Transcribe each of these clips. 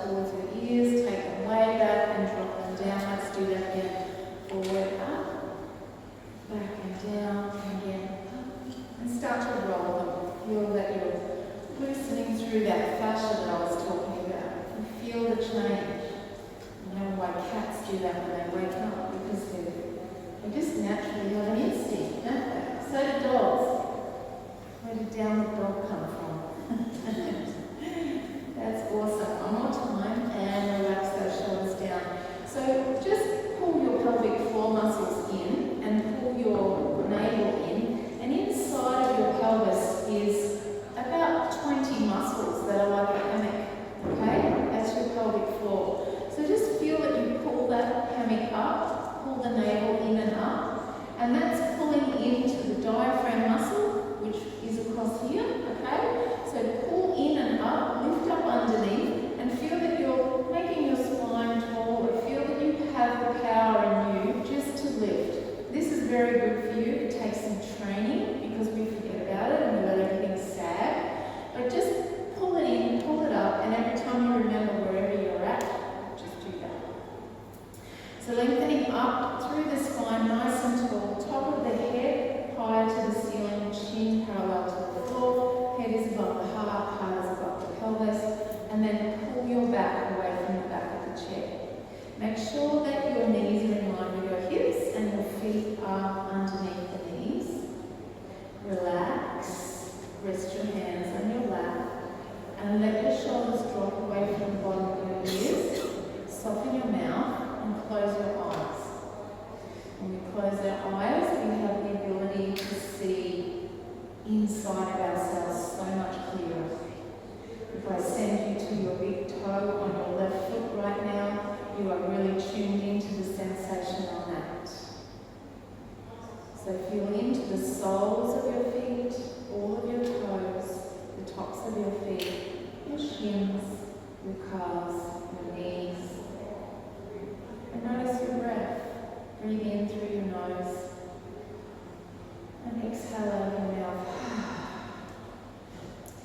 towards your ears, take them way back and drop them down. Let's do that again. Forward, up, back and down, and again up. And start to roll them. Feel that you're loosening through that fascia that I was talking about. And feel the change. You know why cats do that when they wake up? Because they just naturally have an instinct, don't they? So do dogs. Where did down the dog come from? That's awesome. One more time and relax those shoulders down. So just pull your pelvic floor muscles in and pull your navel in. And inside of your pelvis is about 20 muscles that are like a hammock. Okay? That's your pelvic floor. So just feel that you pull that hammock up, pull the navel in and up. And that's pulling into the diaphragm muscle, which is across here, okay? So pull in and up, lift up underneath, and feel that you're making your spine taller. Feel that you have the power in you just to lift. This is very good for you. It takes some training because we forget about it and we let everything sag. But just pull it in, pull it up, and every time you remember wherever you're at, just do that. So lengthening up through the spine, nice and tall. Top of the head higher to the ceiling, chin parallel to the floor. Head is above the heart is above the pelvis. And then pull your back away from the back of the chair. Make sure that your knees are in line with your hips and your feet are underneath the knees. Relax. Rest your hands on your lap. And let your shoulders drop away from the bottom of your ears. Soften your mouth and close your eyes. When we close our eyes, we have the ability to see inside of ourselves so much clearer. If I send you to your big toe on your left foot right now, you are really tuned into the sensation on that. So feel into the soles of your feet, all of your toes, the tops of your feet, your shins, your calves, your knees. And notice your breath. Breathe in through your nose and exhale out of your mouth.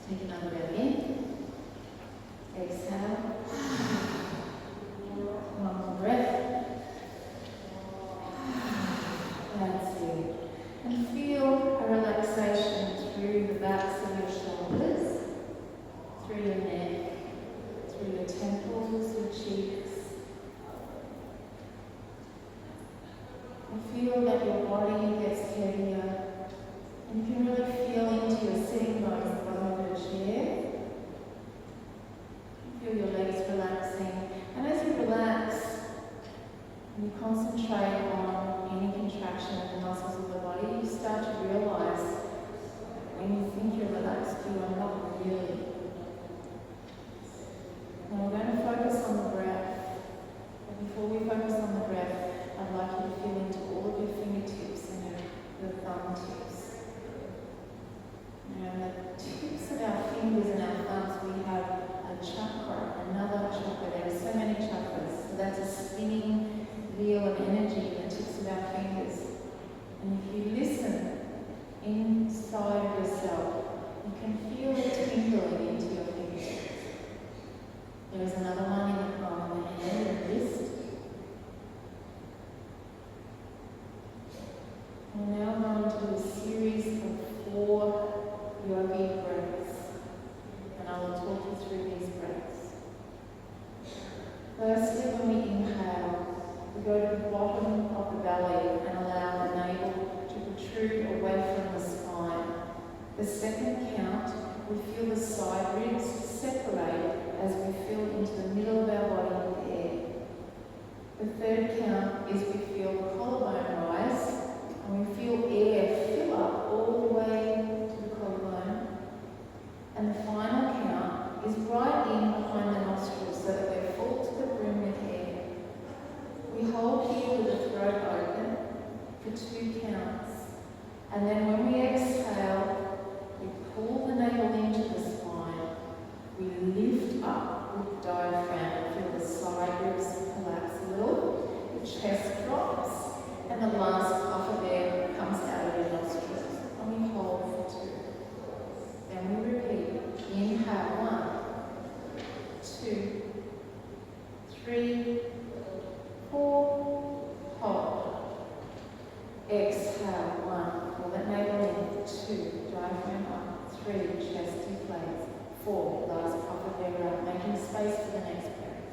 Take another breath in. Exhale. One more breath. That's it. And feel a relaxation through the backs of your shoulders, through your neck, through your temples, your cheeks. And feel that your body gets heavier. And you can really feel into your sitting bones at the bottom of your chair. Feel your legs relaxing. And as you relax, you concentrate on any contraction of the muscles of the body, you start to realize when you think you're relaxed, you are not really. Now we're going to focus on the breath. But before we focus on the breath, I'd like you to feel into all of your fingertips and your thumb tips. Now, the tips of our fingers and our thumbs, we have a chakra, another chakra. There are so many chakras. So that's a spinning wheel of energy in the tips of our fingers. And if you listen inside of yourself, you can feel it tingling into your fingertips. There is another one in the palm of the hand and wrist. We're now going to do a series of 4 yogi breaths, and I will talk you through these breaths. Firstly, when we inhale, we go to the bottom of the belly and allow the navel to protrude away from the spine. The second count, we feel the side ribs separate as we feel into the middle of our body with air. The third count is we feel the collarbone rise, and we feel air fill up all the way to the collarbone. And the final count is right in behind the nostrils so that we're full to the brim with air. We hold here with the throat open for 2 counts. And then when we exhale, we pull the navel into the spine. We lift up with diaphragm. Feel the side ribs collapse a little. The chest drops. 3, chest deflates. 4, last puff of air out, making space for the next breath.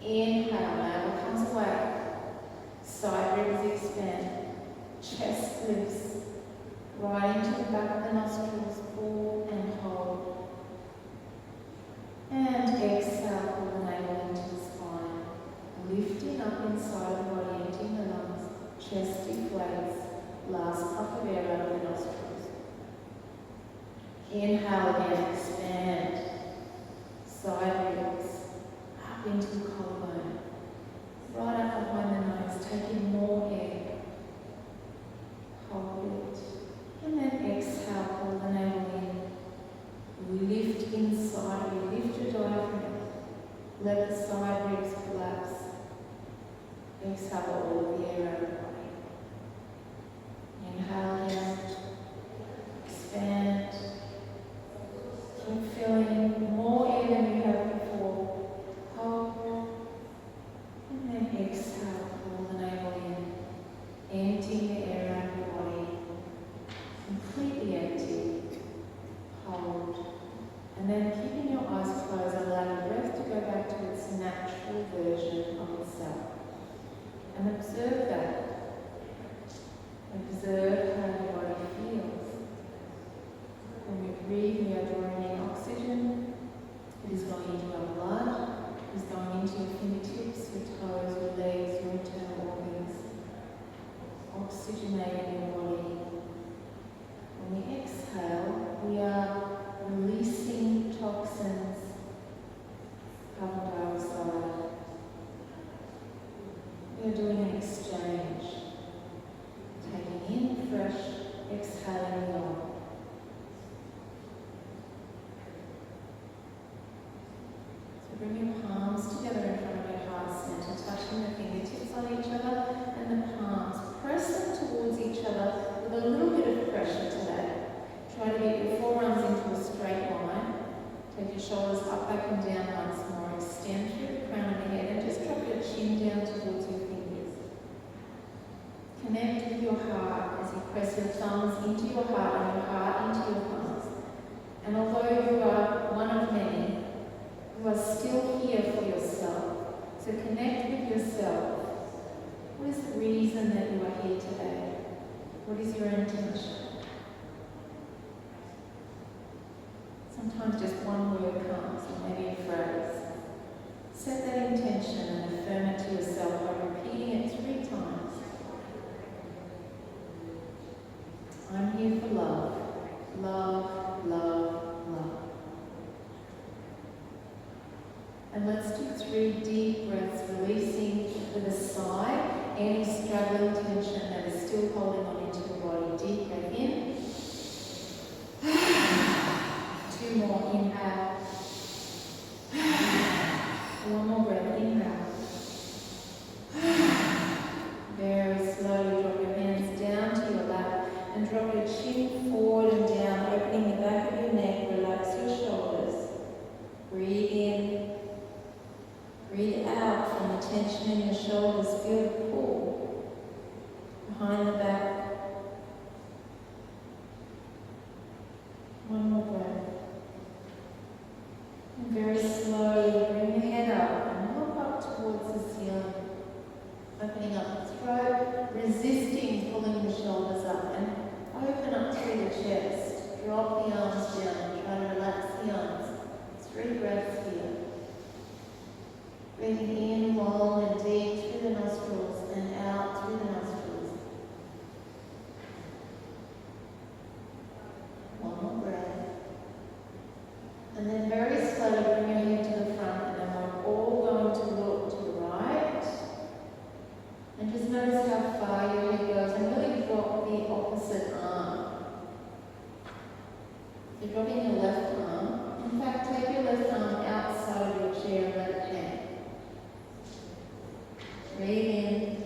Inhale, navel comes away. Side ribs expand. Chest lifts. Right into the back of the nostrils. Pull and hold. And exhale, pull the navel into the spine. Lifting up inside the body, emptying the lungs. Chest deflates. Last puff of air out of the nostrils. Inhale again, expand. Side ribs. Up into the collarbone. Right up behind the nose, take in more air. Hold it. And then exhale, pull the navel in. Lift inside you, lift your diaphragm. Let the side ribs collapse. Exhale all of the air out of the body. Inhale again. Expand. Keep filling more air than you have before. Hold. And then exhale, pull the navel in. Emptying the air out of your body. Completely empty. Hold. And then keeping your eyes closed, allow your breath to go back to its natural version of itself. And observe that. Observe how your body feels. When we breathe, we are drawing in oxygen. It is going into our blood. It is going into your fingertips, your toes, your legs, your internal organs. Oxygenating your body. When we exhale, we are releasing toxins, carbon dioxide. We are doing an exchange. Taking in fresh, exhaling out. So bring your palms together in front of your heart center, touching the fingertips on each other and the palms. Press them towards each other with a little bit of pressure today. Try to get your forearms into a straight line. Take your shoulders up, back and down once more. Extend through the crown of the head and just drop your chin down towards your fingers. Connect with your heart as you press your thumbs into your heart and your heart into your palms. And although you are one of many, you are still here for yourself. So connect with yourself. What is the reason that you are here today? What is your intention? Sometimes just one word comes, or maybe a phrase. Set that intention and affirm it to yourself by repeating it 3 times. I'm here for love. Love, love, love. And let's do 3 deep breaths, releasing with a sigh any struggling tension that is still holding on into your body. Deep breath in. 2 more, inhale. 1 more breath, inhale. Very slowly drop your hands down to your lap and drop your chin forward and down, opening the back of your neck, relax your shoulders. Breathe in. Breathe out from the tension in your shoulders. Feel the pull behind the back. 1 more breath. And very slowly bring your head up and look up towards the ceiling. Opening up the throat, resisting pulling the shoulders up, and open up through the chest. Drop the arms down. Try to relax the arms. 3 breaths here. Breathing in long and deep through the nostrils and out through the nostrils. 1 more breath. And then very slowly bring your head to the front, and then we're all going to look to the right. And just notice how far your head goes and really drop the opposite arm. So dropping your left arm. In fact, take your left arm outside of your chair and let it hang. Breathe in.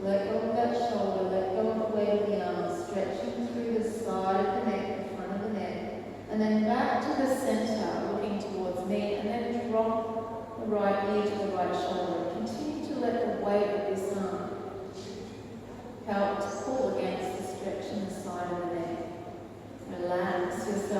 Let go of that shoulder. Let go of the weight of the arm. Stretching through the side of the neck, the front of the neck. And then back to the center, looking towards me. And then drop the right ear to the right shoulder. Continue to let the weight of this arm help to pull against the stretch in the side of the neck. Relax yourself.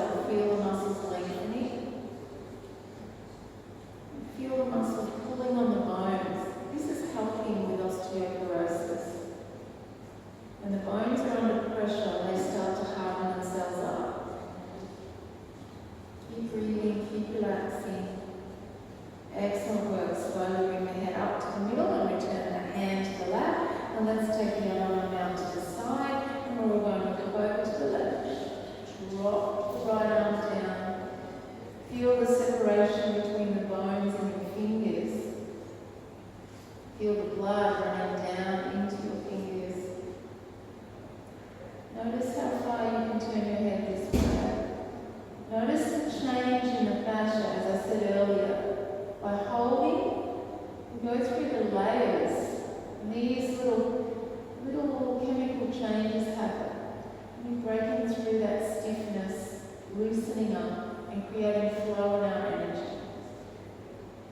through that stiffness, loosening up and creating flow in our energy.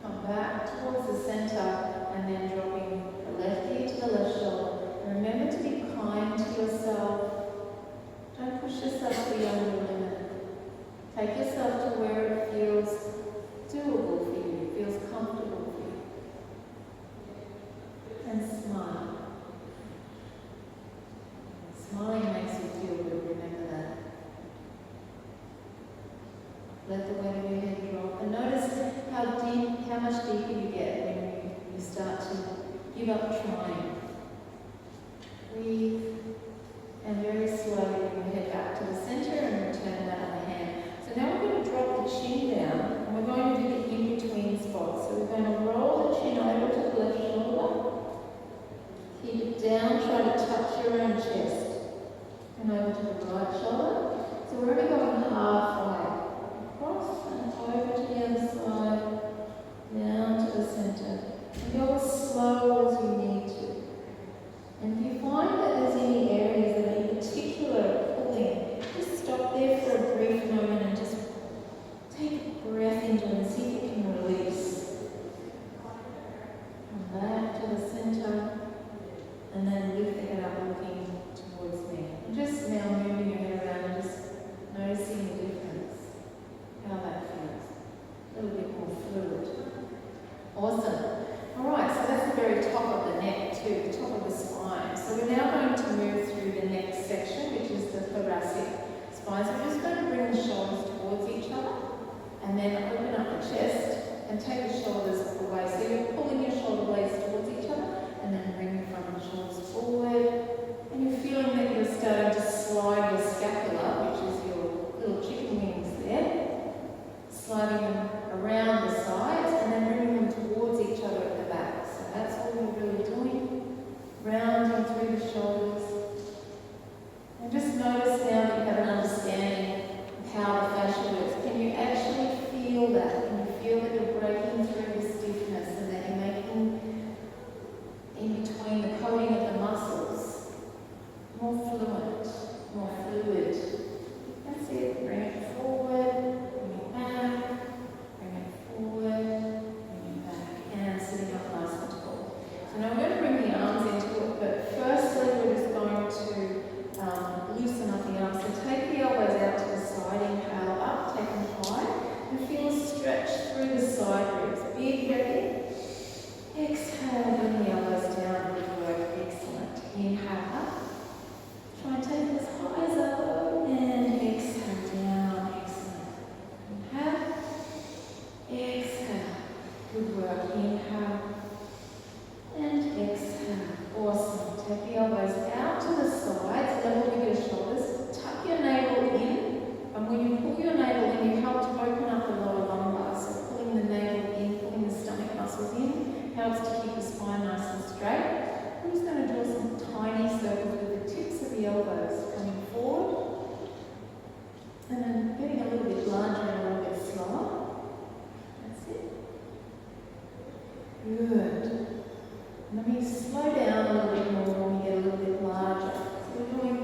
Come back towards the center and then dropping the left ear to the left shoulder. And remember to be kind to yourself. Don't push yourself beyond your limit. Take yourself to where it feels doable for you, feels comfortable for you. And smile. Smiling makes you feel good, remember that. Let the weight of your head drop. And notice how much deeper you get when you start to give up trying. Breathe. And very slowly bring your head back to the center and return that other hand. So now we're going to drop the chin down and we're going to do the in-between spots. So we're going to roll the chin over to the left shoulder. Keep it down, try to touch your own chest. And over to the right shoulder. So we're only going halfway. Across and over to the other side. Down to the center. And go as slow as you need to. And if you find that there's any areas that are in particular pulling, just stop there for a brief moment and just take a breath into it and see if you can release. Come back to the center and then lift the head up looking towards me. And just now moving your head around and just noticing the difference, how that feels. A little bit more fluid. Awesome. Alright, so that's the very top of the neck too, the top of the spine. So we're now going to move through the next section, which is the thoracic spine. So we're just going to bring the shoulders towards each other and then open up the chest and take the shoulders away. So you're pulling your shoulder blades towards each other and then bring the front of the shoulders forward. And you're feeling that you're starting to slide your scapula, which is your little chicken wings there, sliding them around the sides and then bringing them towards each other at the back. So that's what we're really doing. Rounding through the shoulders. And just notice now that you have an understanding of how the fascia works. Can you actually feel that? Can you feel that you're breaking through the stiffness and that you're making in between the coating of the muscles more fluent, more fluid? That's it. Bring it forward, bring it back, bring it forward, bring it back, and sitting up nice and tall. So now we're going to bring the arms into it, but firstly we're just going to loosen up the arms. So take the elbows out to the side, inhale up, take them high, and feel a stretch through the side ribs. Big breath in. Exhale, bring the elbows down. Good work. Excellent. Inhale up. Try and take it as high as elbow, and exhale down. Excellent. Inhale. Exhale. Good work. Inhale. And exhale. Awesome. Take the elbows out to the sides, level with your shoulders. Tuck your navel in. And when you pull your navel in, you help to open up the lower lumbar. So pulling the navel in, pulling the stomach muscles in, helps to keep the spine nice and straight. I'm just going to draw some tiny circles with the tips of the elbows coming forward. And then getting a little bit larger and a little bit slower. That's it. Good. Let me slow down a little bit more when we get a little bit larger. So we're doing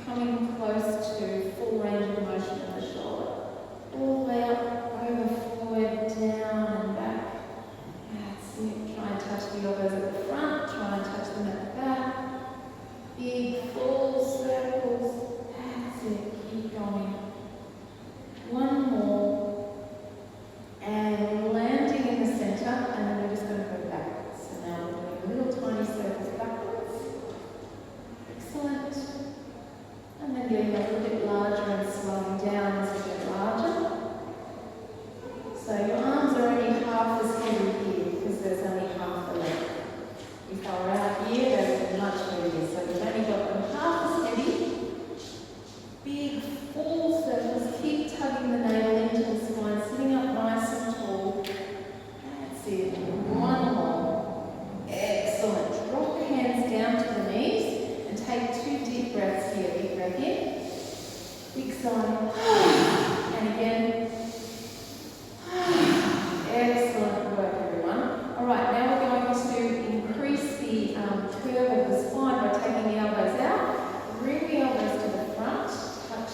coming close to full range of motion of the shoulder. All the way up, over, forward, down and back. That's it. Try and touch the elbows at the front. Try and touch them at the back. Big full circles. That's it. Keep going. One more. And landing in the center, and then we're just going to go back. So now we're doing little tiny circles backwards. Excellent. And then getting a little bit larger and slowing down as you get larger. So your arms are only half as heavy here because there's only half the length. If they were out here, they'd be much heavier. So we've only got them half as heavy. Big full circles. Keep tugging the navel into the spine, sitting up nice and tall. That's it. One more. Excellent. Drop your hands down to the knees and take 2 deep breaths here. Big breath in. Big sigh. And again. Excellent work, everyone. All right, now we're going to increase the curve of the spine by taking the elbows out. Bring the elbows to the front. Touch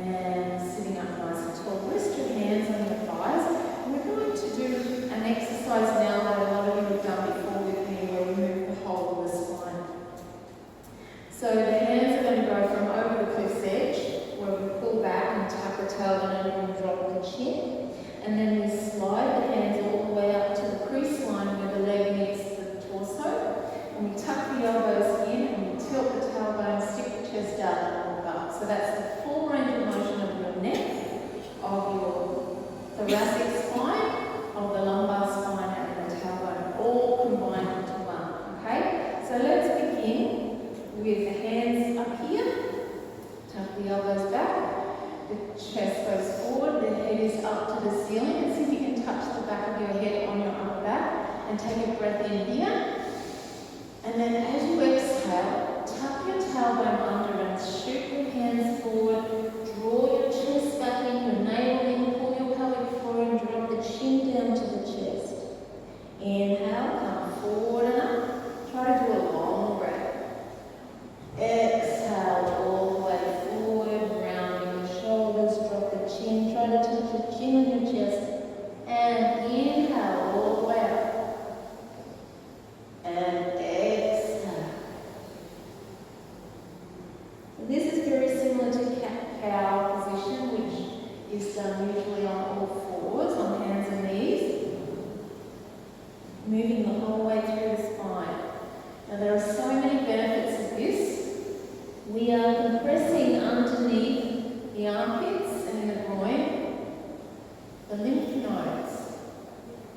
and sitting up nice and tall. Rest your hands on your thighs. And we're going to do an exercise now that a lot of you have done before with me, where we move the whole of the spine. So the hands are going to go from over the cliff's edge, where we pull back and tap the tailbone under and drop the chin. And then we slide the hands all the way up to the crease line where the leg meets the torso. And we tuck the elbows in and we tilt the tailbone, stick the chest out and walk up. So that's the full range of motion of your neck, of your thoracic spine, of the lumbar spine and the tailbone, all combined into one. Okay? So let's begin with the hands up here. Tuck the elbows back. The chest goes forward, the head is up to the ceiling, and see if you can touch the back of your head on your upper back, and take a breath in here. And then as you exhale, tuck your tailbone under and shoot your hands forward, draw your chest back in, your navel in, pull your pelvic floor and drop the chin down to the chest. Inhale, come forward and up. Try to do a long breath. Exhale all the way forward, rounding your shoulders, drop the chin, try to touch your chin on your chest, and inhale all the way up, and exhale. And this is very similar to cat-cow position, which is done usually on all fours, on hands and knees, moving the whole way through the spine. Now there are so many benefits of this. We are compressing underneath the armpits and in the groin, the lymph nodes.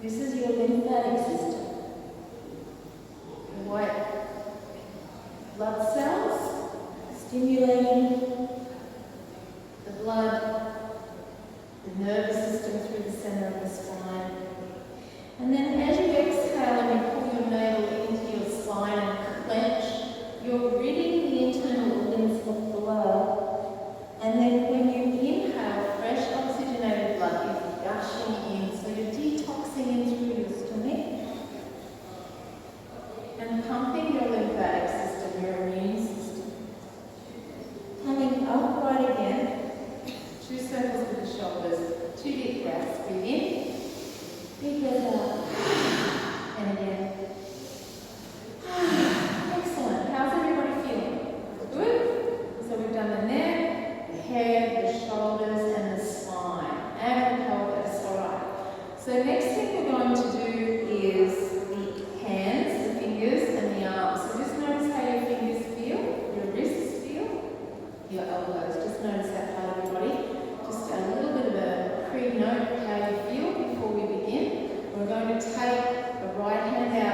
This is your lymphatic system. The white blood cells stimulating the blood, the nervous system through the center of the spine. And then as you exhale and you pull your navel into your spine and clench, you're ridding the internal organs of blood. And then when you inhale, fresh oxygenated blood is gushing in. So you're detoxing in through your stomach and pumping your lymphatic system, your immune system. Coming upright again, 2 circles with the shoulders, 2 deep breaths. Breathe in, big breath out, and again. Excellent. How's everybody feeling? Good? So we've done the neck, the head, the shoulders, and the spine, and the pelvis. All right. So next thing we're going to do is the hands, the fingers, and the arms. So just notice how your fingers feel, your wrists feel, your elbows. Just notice that part of your body. Just a little bit of a pre-note how you feel before we begin. We're going to take the right hand out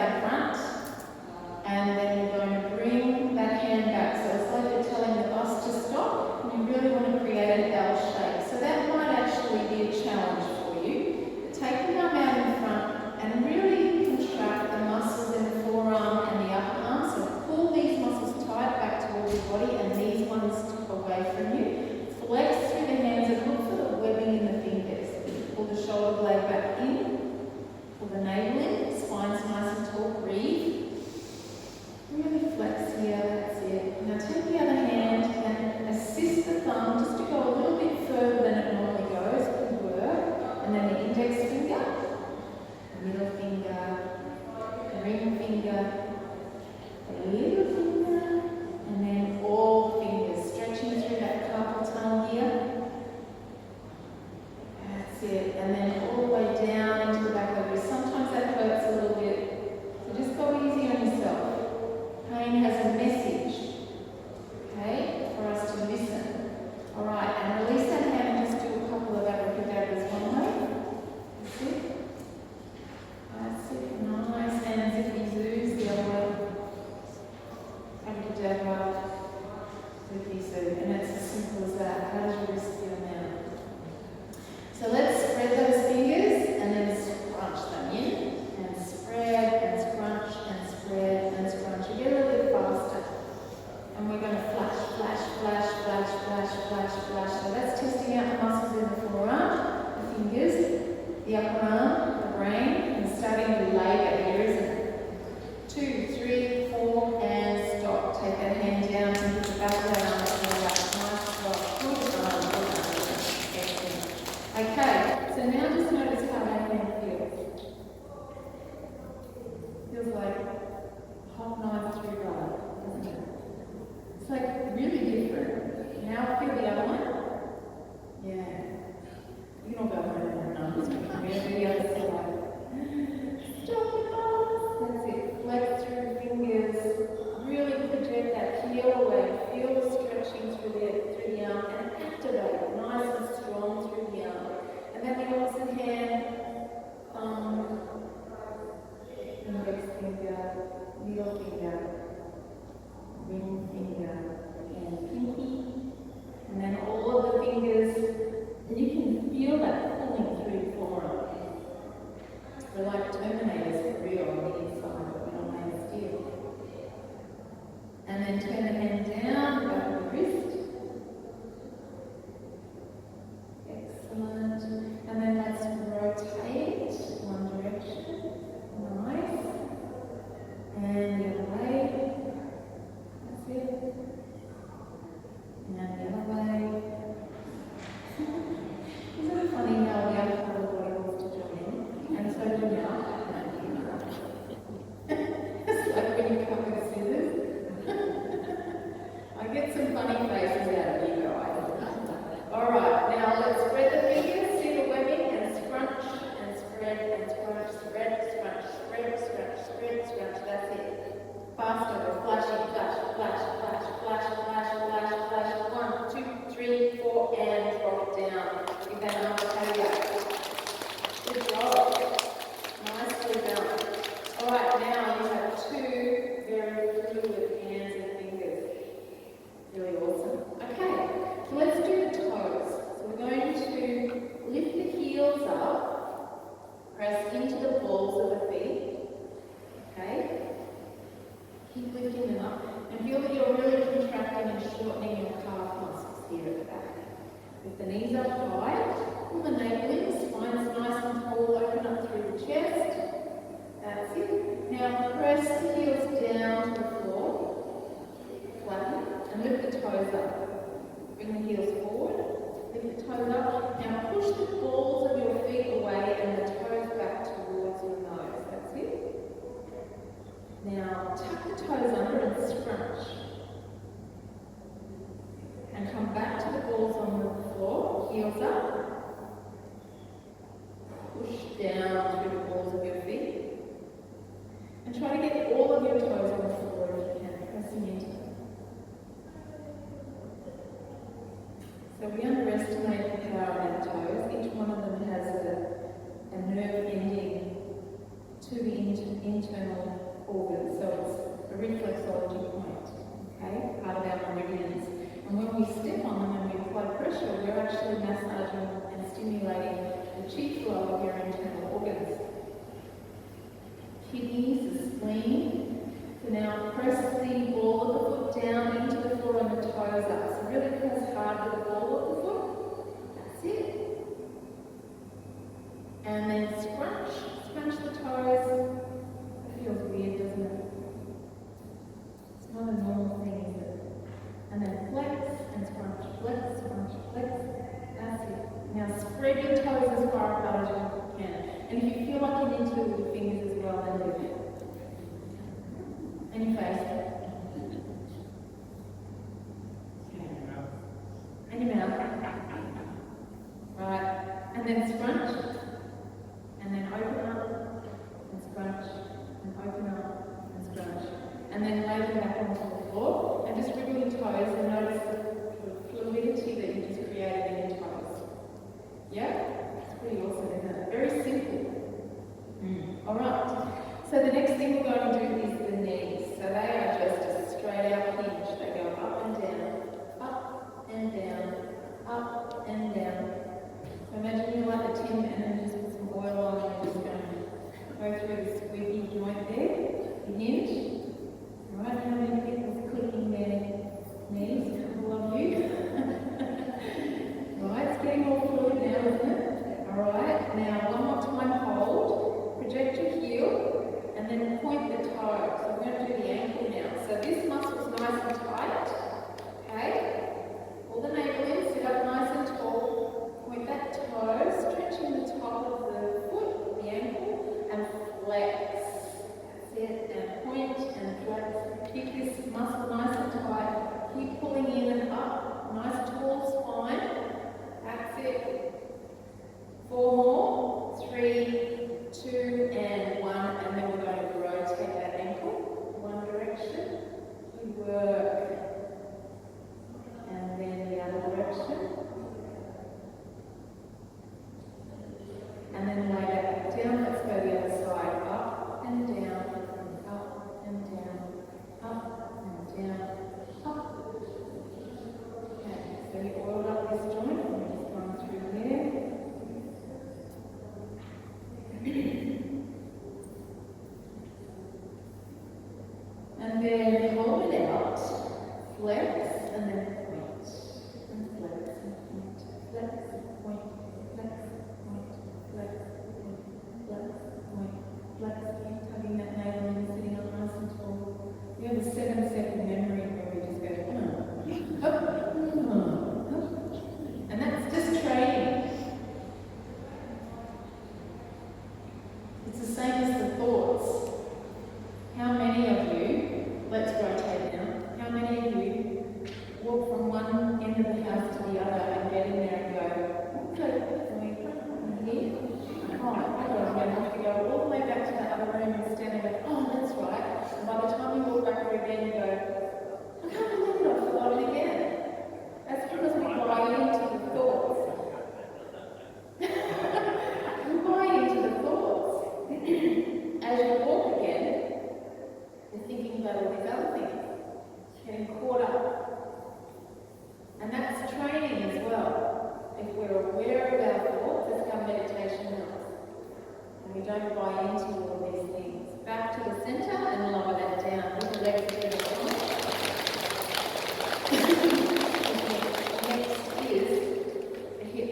feel that pulling through your forearm. We're like Terminators for real on the inside, but we're not made of steel. And then turn the hand down, the back of the wrist. Excellent. And then let's rotate one direction. Nice. And the other way. That's it. And the other way. Isn't it funny how the other part of the body wants to join in? And so do now. It's like when you cut with scissors. I get some funny faces out of you guys. Alright, now let's spread the fingers, see the webbing, and scrunch, and spread, and scrunch, spread, scrunch, spread, scrunch, spread, scrunch. That's it. Faster, we're flashing, flash, flash, flash, flash, flash, flash, flash. 1, 2, 3, 4, and drop it down. Give that another cardio. Good job. Nicely done. Alright, now you have two very fluid hands and fingers. Really awesome. Okay, so let's do the toes. So we're going to lift the heels up, press into the balls of the feet. Okay? Keep lifting them up and feel that you're really contracting and shortening your calf muscles here at the back. With the knees up high, pull the navel in, spine's nice and tall, open up through the chest. That's it. Now press the heels down to the floor, flatten, and lift the toes up. Bring the heels forward, lift the toes up. Now push the balls of your feet away and the toes back towards your nose. That's it. Now tuck the toes under and scrunch. And come back to the balls on the floor, heels up. Push down through the balls of your feet. And try to get all of your toes on the floor if you can, pressing into them. So we underestimate the power of our toes. Each one of them has a nerve ending to the internal organs. So it's a reflexology point, okay, part of our meridians. And when we step on them and we apply pressure, we're actually massaging and stimulating the chi flow of your internal organs. Kidneys, the spleen. So now press the ball of the foot down into the floor and the toes up. So really press hard with the ball of the foot. That's it. And then scrunch the toes. It feels weird, doesn't it? It's not a normal thing, is it? And then flex and scrunch, flex, scrunch, flex. That's it. Now spread your toes as far apart as you can. And if you feel like you need to with your fingers as well, then do it. And your face. And your mouth. Right. And then scrunch. And then open up. And scrunch. And open up. And scrunch. And then lay them back onto the floor. And just wriggle your toes and notice the fluidity that you just created in your toes. Yeah? It's pretty awesome, isn't it? Very simple. Alright. So the next thing we're going to do is the knees. So they are just a straight out hinge. They go up and down, up and down, up and down. So imagine you like a tin pan and just put some oil on and you're just going to go through the squeaky joint there, the hinge. Alright, how many people clicking their knees? A couple of you. Right, it's getting all fluid now, isn't it? Alright, now one more time hold, project your heel, and then point the toe. So we're going to do the ankle now. So this muscle's nice and tight, okay? Pull the navel in, sit up nice and tall, point that toe, stretching the top of the foot, the ankle, and flex. That's it, and point and flex. Keep this muscle nice and tight. Keep pulling in and up, nice tall spine. That's it. 4 more, 3, 2, and 1, and then we're going to rotate that ankle one direction. Good work. And then the other direction. And then lay that back down. Let's go the other side. Up and down, up and down, up and down, up. Okay, so you oiled up this joint. We're just going through there. flex, and then point, and flex, and point, flex, point, flex, point, flex, point, flex, point, flex. Keep tugging that navel in, sitting up nice and tall. You have a 7-second memory where we just go, up, and that's just training. It's the same as the thoughts. How many of you, let's rotate now, how many of you walk from one end of the house to the other and get in there and go, okay, here? Oh, I'm going to have to go all the way back to the other room and stand and go, oh, that's right. And by the time you walk back there again, you go, I can't believe it, I've forgotten again. That's because we buy into the thoughts. We buy into the thoughts. As you walk again, you're thinking about all these other things, getting caught up. And that's training as well. If we're aware of our thoughts, that's how meditation helps. And we don't buy into all these things. Back to the center and lower that down. With the legs together. Next is a hip.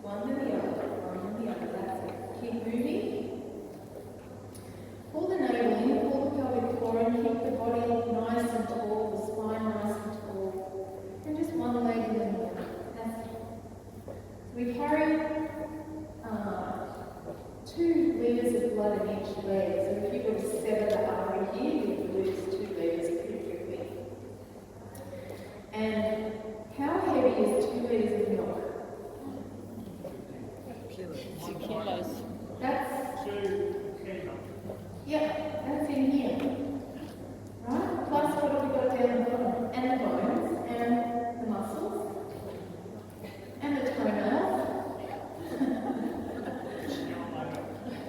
One to the other, one to the other. That's it. Keep moving. Pull the navel in, pull the pelvic floor in, keep the body nice and tall, the spine nice and tall. And just one leg in the middle. That's it. So we carry 2 litres of blood in each leg. So if you were to sever the artery here, you would lose 2 litres pretty quickly. And how heavy is 2 litres of milk? 2 kilos. That's 2 yeah, that's in here. Right? Plus what have we got down the bottom? And the bones, and the muscles, and the toenails.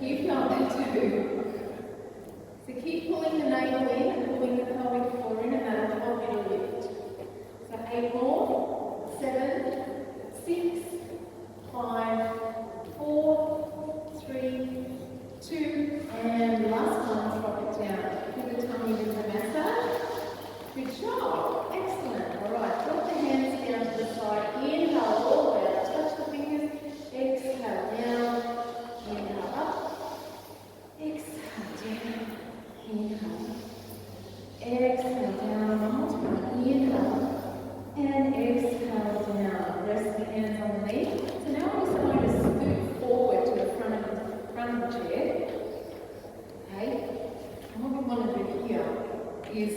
You felt that too. So keep pulling the navel in and pulling the pelvic floor in, and that'll help you to lift. So 8 more, 7, 6, 5, 4, 3, 2, and last one, drop it down. Give the tummy a bit of a massage. Good job. Excellent. All right, drop the hands down to the side. Inhale all the way up. Touch the fingers. Exhale down. Inhale up. Exhale down. Inhale. Exhale down. One more time. Inhale. And exhale down. Rest the hands on the knee. So now I'm just going to scoot forward to the front of the chair. Okay? And what we want to do here is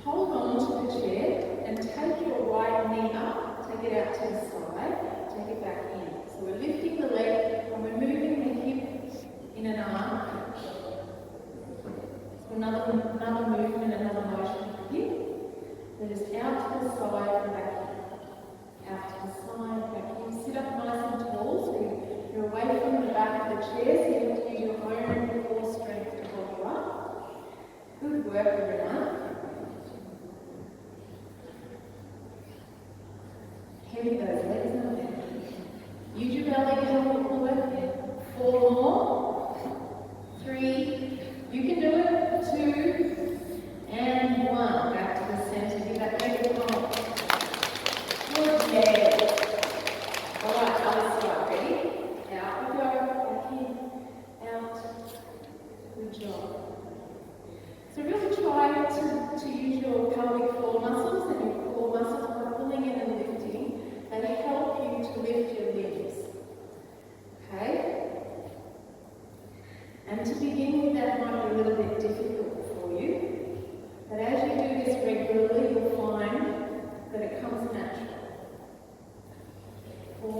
hold on to the chair and take your right knee up, take it out to the side, take it back in. So we're lifting the leg and we're moving the hip in an arc. So another movement, another motion of the hip. Then just out to the side and back in. Out to the side, back in. Sit up nice and tall so you're away from the back of the chair, so you have to use your own core strength to hold you up. Good work, everyone. Heavy those legs, aren't they? Use your belly to help you pull it. 4 more. 3. You can do it. 2. And 1. Back to the center. Give that leg a pump. Good, yeah. All right, other side. Ready? Out we go. Back in. Out. Good job. So really try to use your pelvic floor muscles and your core muscles by pulling in and lifting. They help you to lift your limbs. Okay? And to begin with, that might be a little bit difficult for you. But as you do this regularly, you'll find that it comes natural. 4,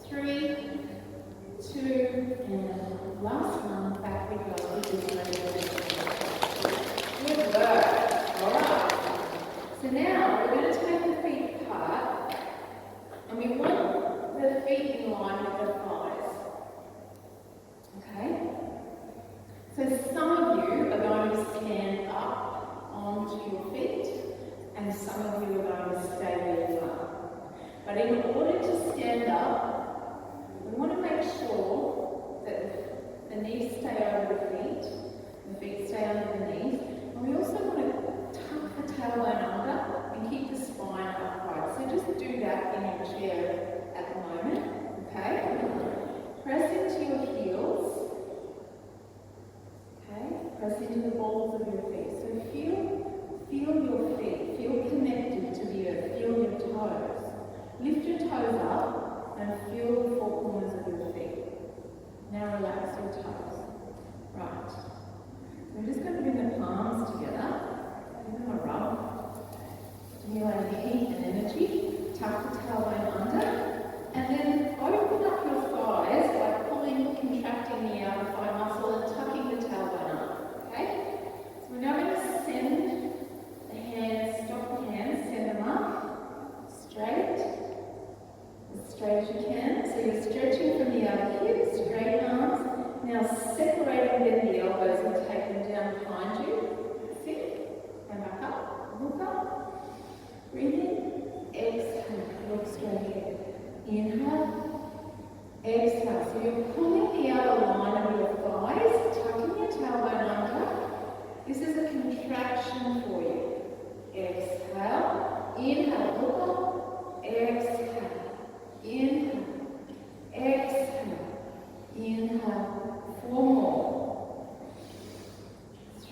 3, 2, and last one. Back we go. Good work. All right. So now we're going to take the feet apart, and we want the feet in line with the thighs. Okay? So some of you are going to stand up onto your feet, and some of you are going to stay where you are. But in order to stand up, we want to make sure that the knees stay over the feet stay under the knees. And we also want to tuck the tailbone under and keep the spine upright. So just do that in your chair at the moment, okay? Press into your heels, okay? Press into the balls of your feet. So feel your feet, feel connected to the earth, feel your toes. Lift your toes up and feel the four corners of your feet. Now relax your toes. Right. We're just going to bring the palms together. Give them a rub. Stimulate the heat and energy. Tuck the tailbone under. And then open up your thighs by pulling, contracting the outer thigh muscle and tucking the tailbone up. Okay? So we're now going to send the hands, stop the hands, send them up. Straight. As straight as you can. So you're stretching from the outer hips, straight arms. Now separating then the elbows and take them down behind you. Sit. And back up. Look up. Breathe in. Exhale. Look straight ahead. Inhale. Exhale. So you're pulling the outer line of your thighs, tucking your tailbone under. This is a contraction for you. Exhale. Inhale. Look up. Exhale. Inhale. Exhale. Inhale. 4 more.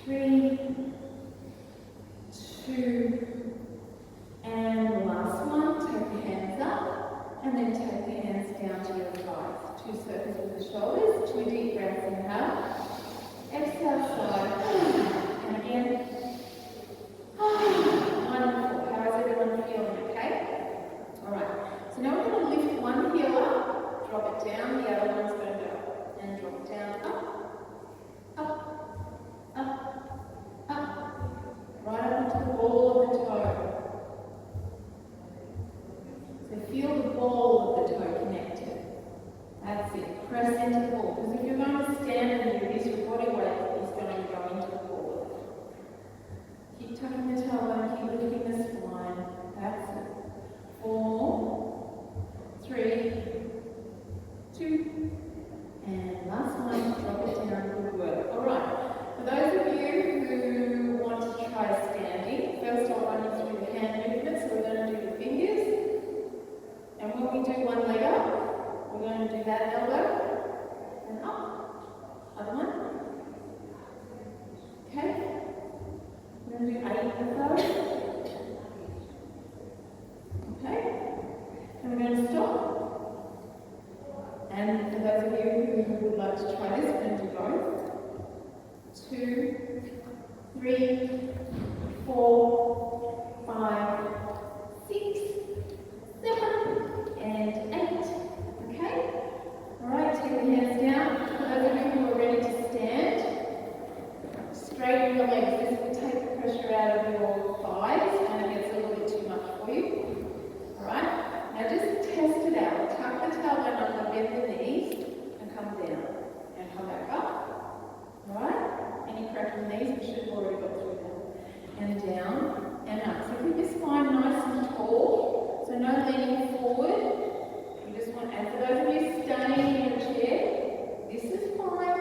3, 2, and last one. Take the hands up and then take the hands down to your thighs. 2 circles with the shoulders. 2 deep breaths. Inhale. Exhale. Side. And again. Wonderful. How is everyone feeling? Okay? Alright. So now we're going to lift one heel up, drop it down, the other one's going to go. And drop it down, up, right up into the ball of the toe. So feel the ball of the toe connected. That's it. Press into the ball. Because if you're going to stand and do this, your body weight is going to go into the ball. Keep tucking the tailbone, keep lifting the spine. That's it. 4, 3, 2, and last one, drop it down. Good work. Alright, for those of you who want to try standing, first I'll run you through the hand movements. So we're going to do the fingers. And when we do one leg up, we're going to do that elbow and up. Other one. Okay? We're going to do 8 of those. Okay? And we're going to stop. And for those of you who would like to try this, we're going to do both. 2, 3, 4, 5, 6, 7, and 8. Okay? Alright, take the hands down. For those of you who are ready to stand, straighten your legs. This will take the pressure out of your thighs and it gets a little bit too much for you. Alright? Now just test it out. Tuck the tailbone under, bend the knees, and come down. And come back up. Alright? Any crack in the knees? We should have already got through that. And down and up. So keep your spine nice and tall. So no leaning forward. You just want, and for those of you staying in your chair, this is fine.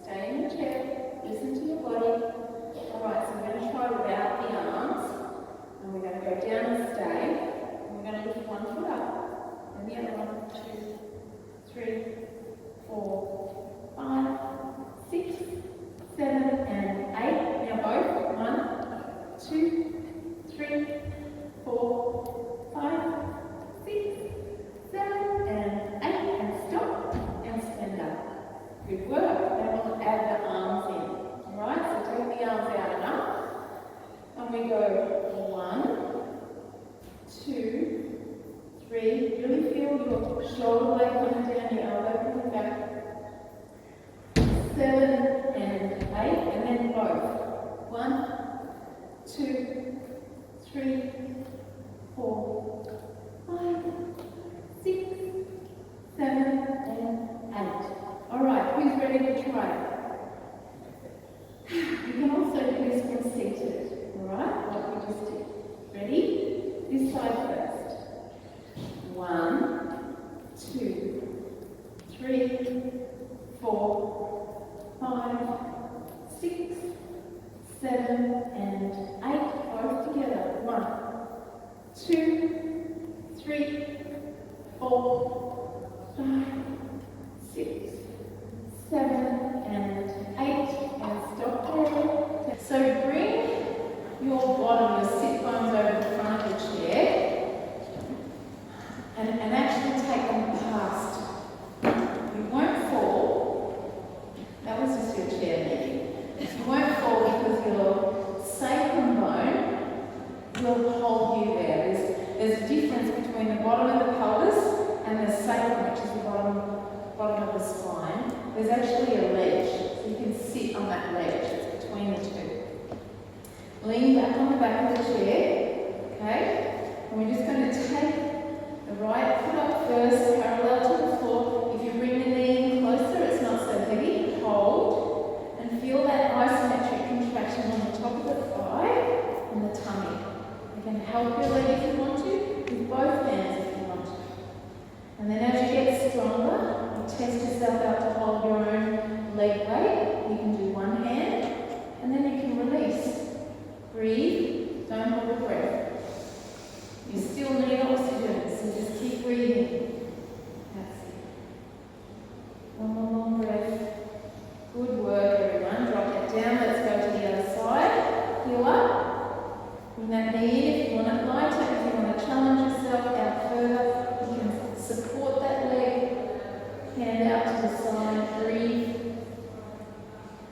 Stay in your chair. Listen to your body. Alright, so we're going to try without the arms. And we're going to go down and stay. And we're going to lift one foot up. And the other one. 2, 3, 4, 5, 6, 7, and 8. Now both. 1, 2, 3, 4, 5, 6, 7, and 8. And stop. And stand up. Good work. Then we'll add the arms in. Alright, so take the arms out and up. And we go 1, 2, 3. Really feel your shoulder blade coming down, your elbow coming back. 7 and 8, and then both. 1, 2, 3, 4, 5, 6, 7, and 8. Alright, who's ready to try it? You can also do this from seated. Alright, like we just did. Ready? This side first. 1, 2, 3, 4, 5, 6, 7, and 8, and stop there. So bring your bottom, your sit bones over the front of the chair, and actually take them past. You won't fall. That was just your chair maybe. You won't fall because your sacrum bone will hold you there. There's a difference between the bottom of the pelvis and the sacrum, which is the bottom of the spine. There's actually a ledge, so you can sit on that ledge. It's between the two. Lean back on the back of the chair, okay? And we're just going to take the right foot up first, parallel to the floor. If you bring the knee in closer, it's not so heavy. Hold, and feel that isometric contraction on the top of the thigh and the tummy. You can help your leg if you want to, with both hands if you want to. And then as you get stronger, you test yourself out to hold your own leg weight. You can do one hand, and then you can release. Breathe, don't hold your breath. You still need oxygen, so just keep breathing. That's it. One more long breath. Good work, everyone. Drop it down. Let's go to the other side. Heel up. Bring that knee in if you want it lighter. If you want to challenge yourself out further, you can support that leg. Hand out to the side. Breathe.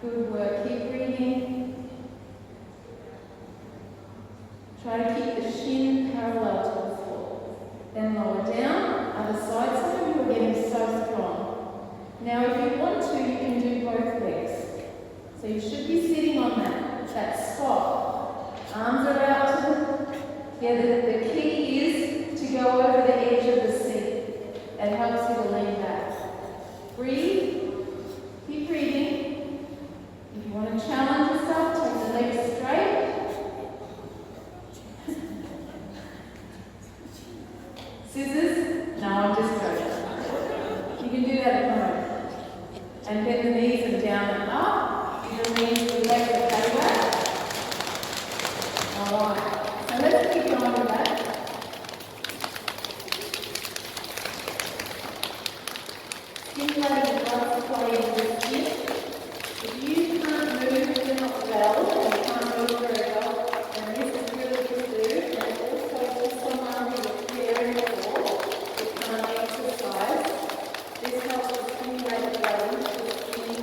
Good work. Keep breathing. Try to keep the shin parallel to the floor. Then lower down, other side. Some of you are getting so strong. Now if you want to, you can do both legs. So you should be sitting on that spot. Arms are out to the key is to go over the edge of the seat. That helps you to lean back. Breathe. Keep breathing. If you want to challenge yourself, take the legs straight. Scissors? No, I'm just joking. You can do that at home. And bend the knees and down and up. Give the knees to the left of the back. Alright. So let's keep going with that. Stimulating the blood supply into the skin. If you can't move well, and you can't move very well, then this is really good to do. And also for someone who is caring for, who can't exercise, this helps to stimulate the blood into the skin.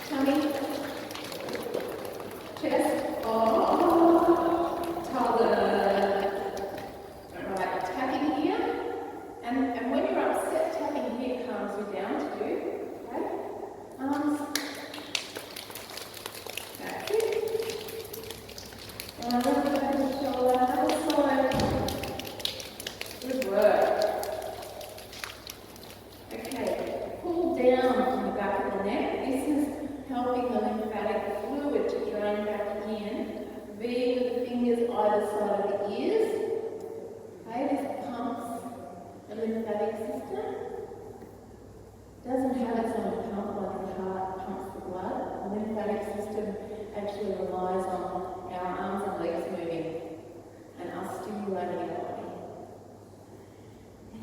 Tummy, chest, right, tapping here. And when you're upset, tapping here calms you down too. Okay? Arms. That's it. And a little bit of the shoulder, another side. Good work. Okay, pull down from the back of the neck. This is helping the lymphatic fluid to drain back in. V with the fingers either side of the ears. Okay, this pumps the lymphatic system. Doesn't have its own pump like the heart pumps the blood. The lymphatic system actually relies on our arms and legs moving and us stimulating our body.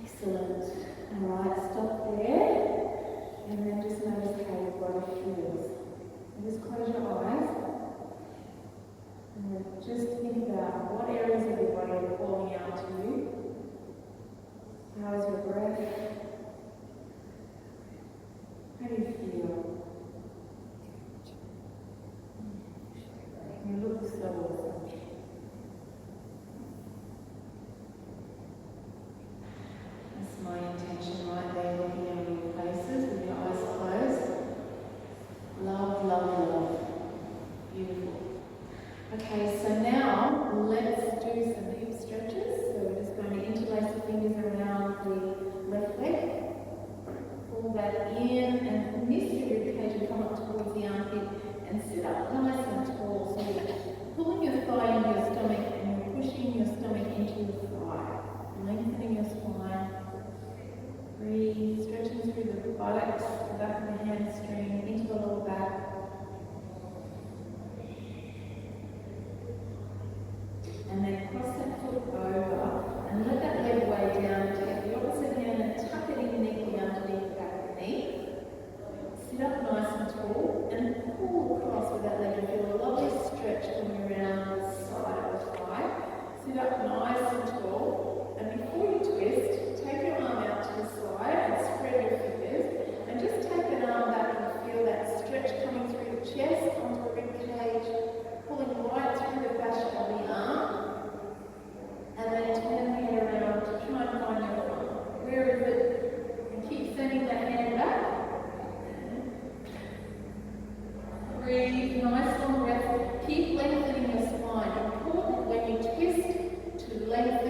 Excellent. Alright, stop there. And then just notice how your body feels. And just close your eyes. And then just think about what areas of your body are calling out to you. How is your breath? How do you feel? You look so awesome. That's my intention right there, looking over your faces with your eyes closed. Love, love, love. Beautiful. Okay, so now let's do some hip stretches. So we're just going to interlace the fingers around the left leg. Pull that in, and this rib cage will come up towards the armpit and sit up nice and tall. So you're pulling your thigh into your stomach and you're pushing your stomach into your thigh, lengthening your spine. Breathe, stretching through the buttocks, the back of the hamstring, into the lower back. And then cross that foot over and let that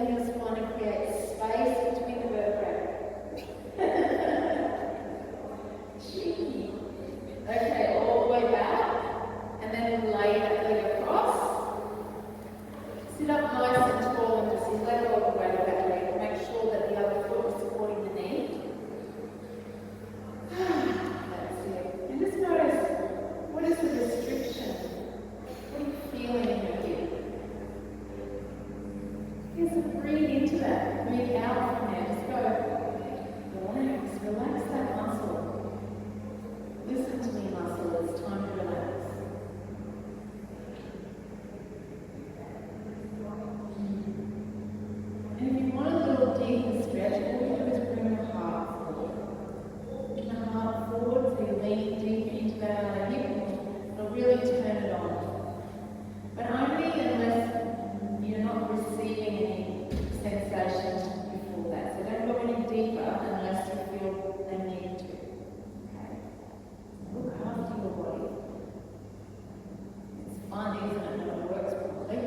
lengthen your spine and create space between the vertebrae. Cheeky. Okay, all the way back, and then lay that leg across. Sit up nice and tall and just let go of the weight of that leg. Make sure that the other foot is supporting the knee. That's it. And just notice, what is the restriction? What are you feeling in your hip? Just breathe into that. Breathe out from there. Just go. Relax that muscle. Listen to me, muscle. It's time to relax. And if you want a little deeper stretch, all you do is bring your heart forward. Bring the heart forward so you lean deep into that other hip. It'll really turn it on. But only unless you're not receiving any sensation before that. So don't go any deeper unless you feel the need to. Okay? Look after your body. It's fun, isn't it, when it works properly?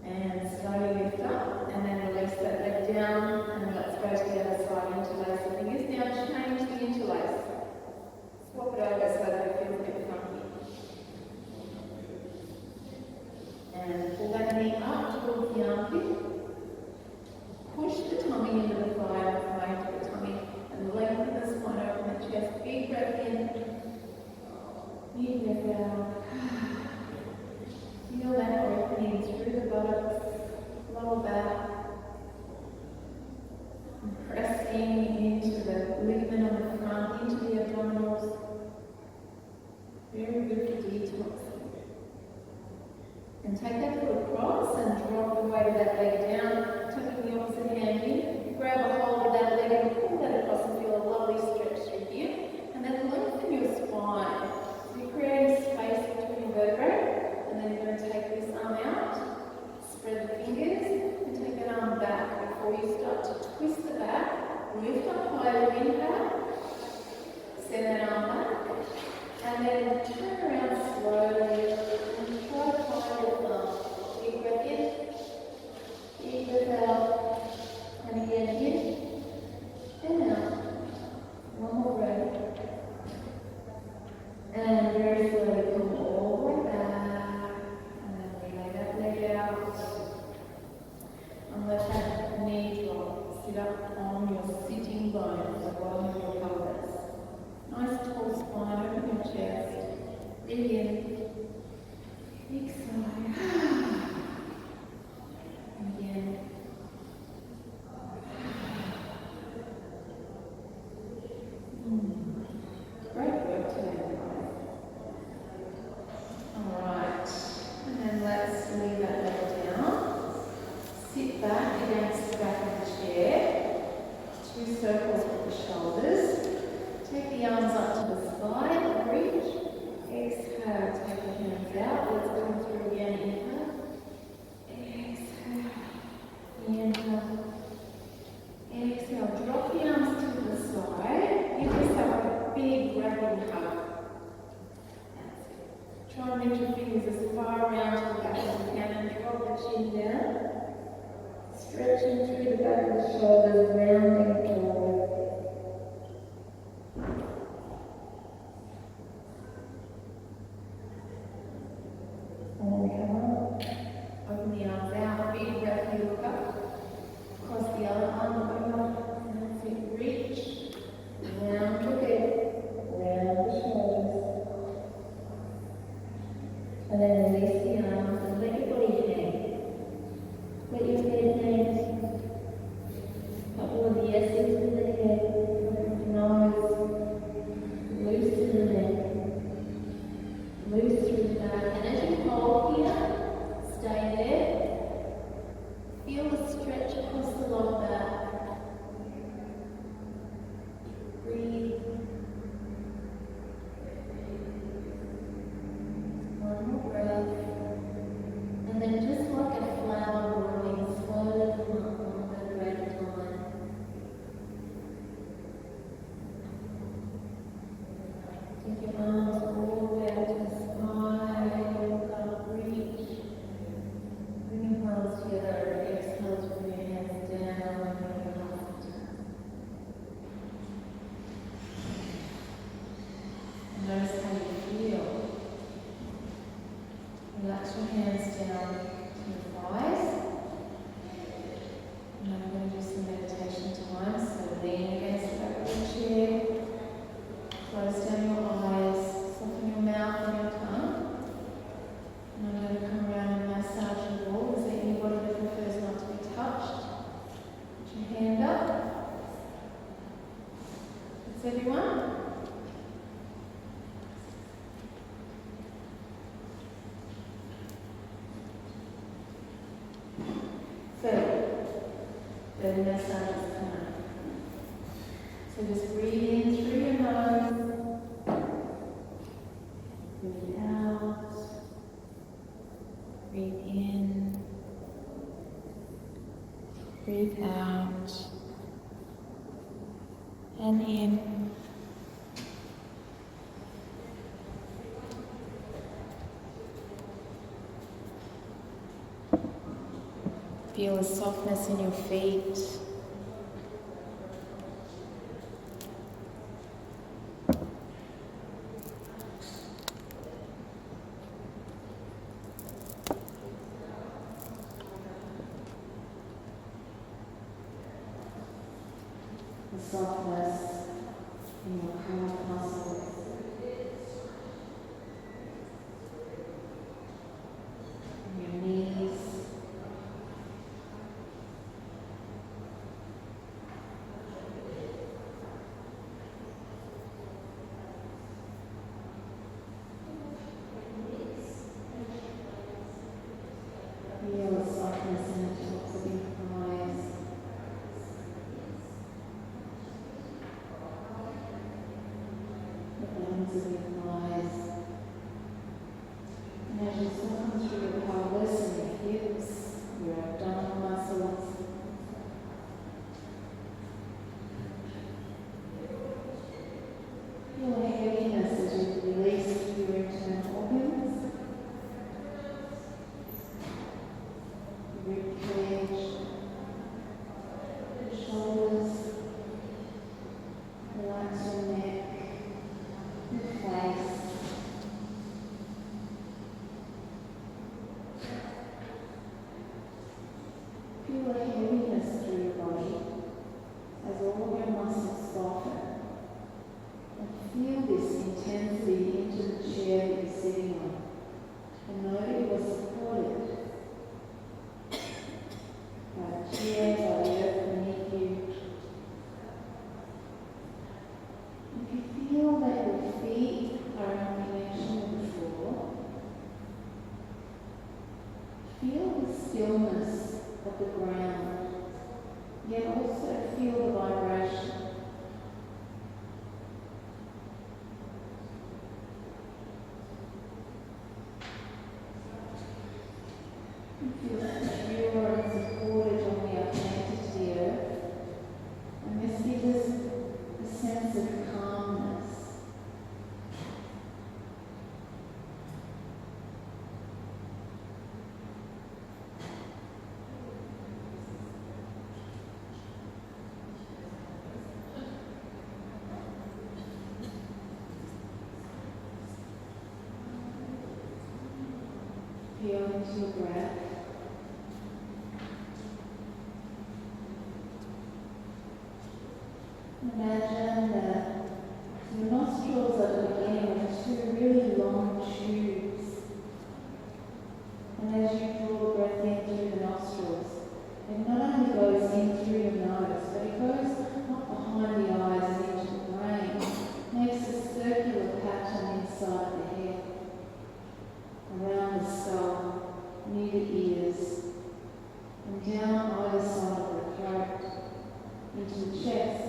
And slowly lift up, and then release that leg down, and let's go to the other side, interlace the fingers. Now change the interlace. Swap it over so that it feels a bit funky. And pull that knee up towards the armpit. Push the tummy into the thigh, the thigh into the tummy, and lengthen the spine, open the chest. Big breath in. Big breath out. Feel that opening through the buttocks, lower back. And pressing into the ligament on the front, into the abdominals. Very good for detoxing. And take that foot across and drop the weight of that leg down, tucking the opposite hand in. Grab a hold of that leg and pull that across and feel a lovely stretch through here. And then lengthen your spine. So you're creating space between your vertebrae. And then you're going to take this arm out, spread the fingers, and take that arm back. Before you start to twist the back, lift up high, inhale, send that arm back, and then turn around slowly and try to find your thumb. Big breath in, big breath out, and again in, and out. One more breath. And very slowly come all the way back, and then lay that leg out, and let that knee drop. Sit up on your sitting bones, the bottom of your pelvis. Nice tall spine, open your chest. Breathe in. Big sigh. And again. Great work today, guys. Alright. And then let's leave that leg down. Sit back against the back of the chair. 2 circles with the shoulders. Take the arms up to the side, reach. Exhale, take the hands out. Let's come through again. Inhale. Exhale. Inhale. Exhale. Drop the arms to the side. Give yourself a big grabbing hug. That's it. Try and reach your fingers as far around to the back as you can and drop the chin down. Stretching through the back of the shoulders, rounding forward. And then come up, open the arms out, big breath, you look up, cross the other arm over, and that's it, reach, round your head, round the shoulders, and then release the arms and let your body hang. Let your head hang. Couple of yeses the massages tonight. So just breathe in through your nose, breathe out, breathe in, breathe out, and in. Feel the softness in your feet. The softness in your calf muscles. In your knees. Feel the softness in the tops of your thighs. The bottoms of your thighs. And as you soften through your pelvis and your hips, your abdominal muscles, feel a heaviness as you release your internal organs. Rib cage, your shoulders, relax your neck, your face. Feel a heaviness through your body as all your muscles soften. And feel this intensity into the chair that you're sitting on. And know that you are supported by the chair, by the earth beneath you. If you feel that your feet are in connection with the floor, feel the stillness of the ground, yet also feel the vibration. You feel secure and supported when we are connected to the earth, and this gives us a sense of calmness. Feel into your breath. Imagine that your nostrils are the beginning of two really long tubes. And as you draw the breath in through the nostrils, it not only goes in through your nose, but it goes up behind the eyes and into the brain, makes a circular pattern inside the head, around the skull, near the ears, and down either side of the throat, into the chest,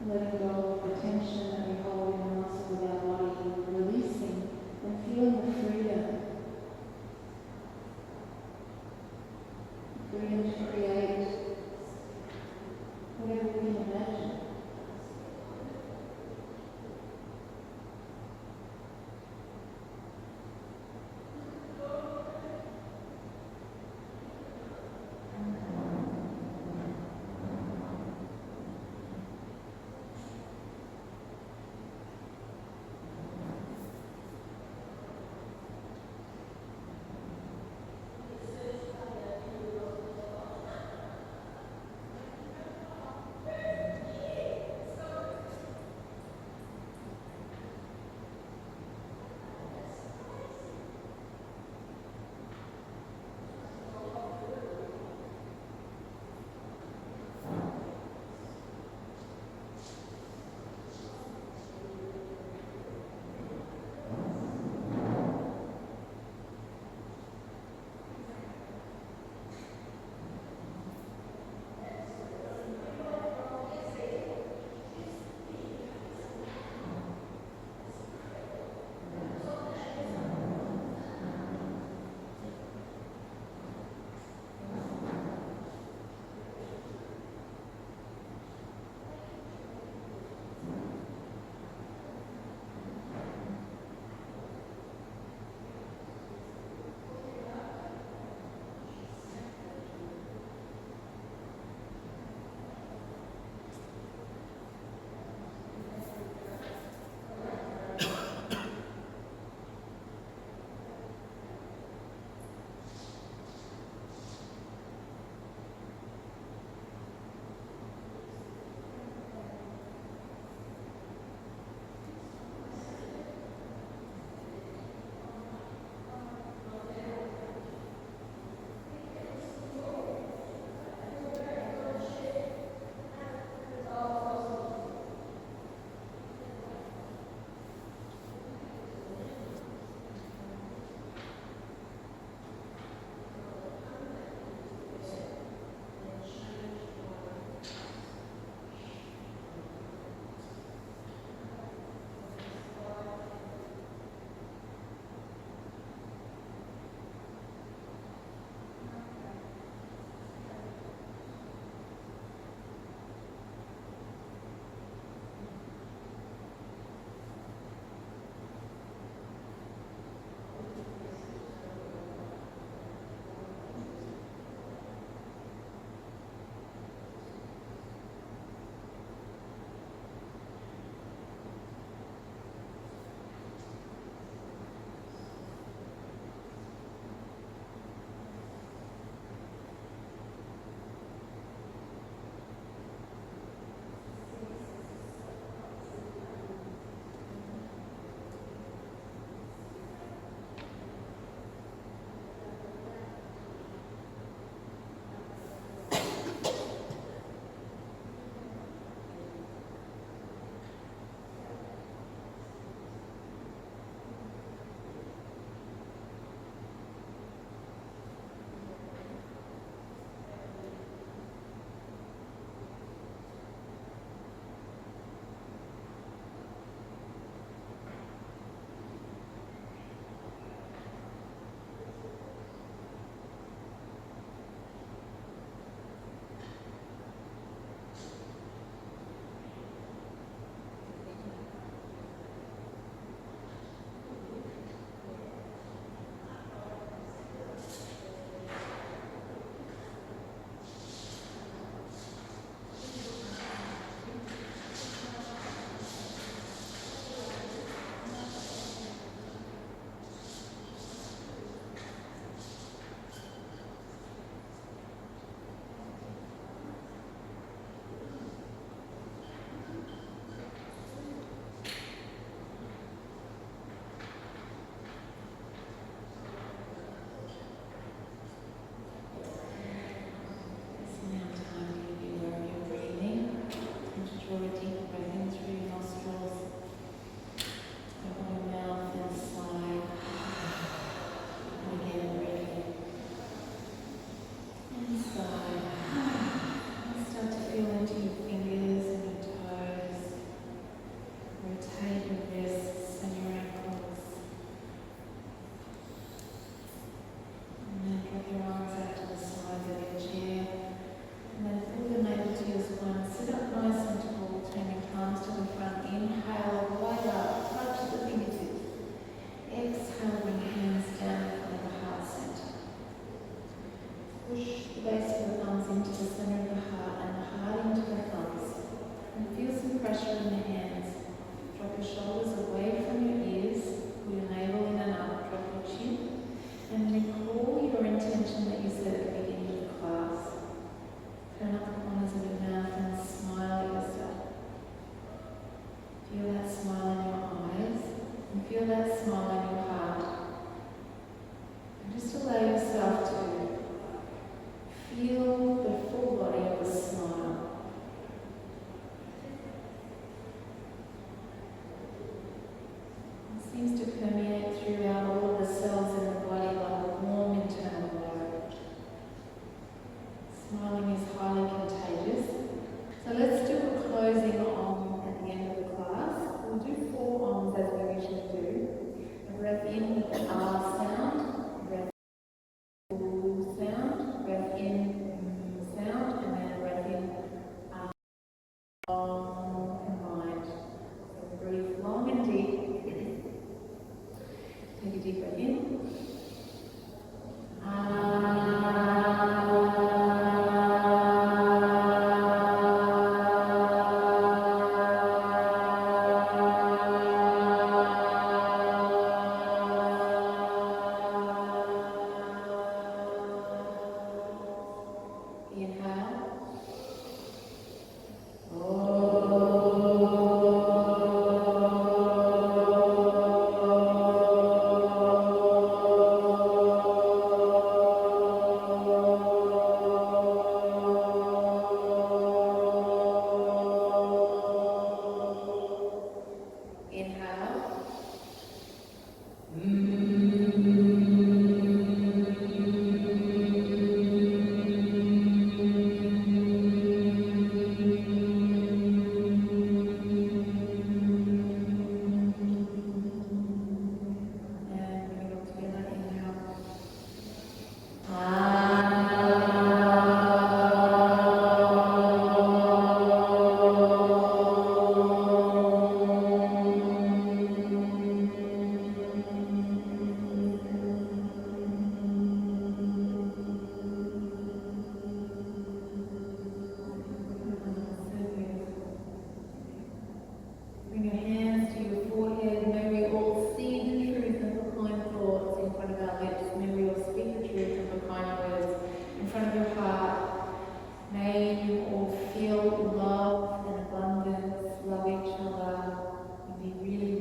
letting go of the tension that we hold in the muscle of our body, releasing and feeling the freedom. Freedom to create whatever we can imagine. Open up the corners of your mouth and smile at yourself. Feel that smile in your eyes and feel that smile in your heart. And just allow yourself to feel the full body of the smile. It seems to permeate throughout all of the cells in the body like a warm internal glow. Smiling is highly contagious. So let's do a closing om at the end of the class. We'll do 4 oms as we usually do. A breath in with the R sound, breath in sound, breath in sound, and then a breath in combined. So breathe long and deep. Take a deep breath in. Feel love and abundance, love each other, and be really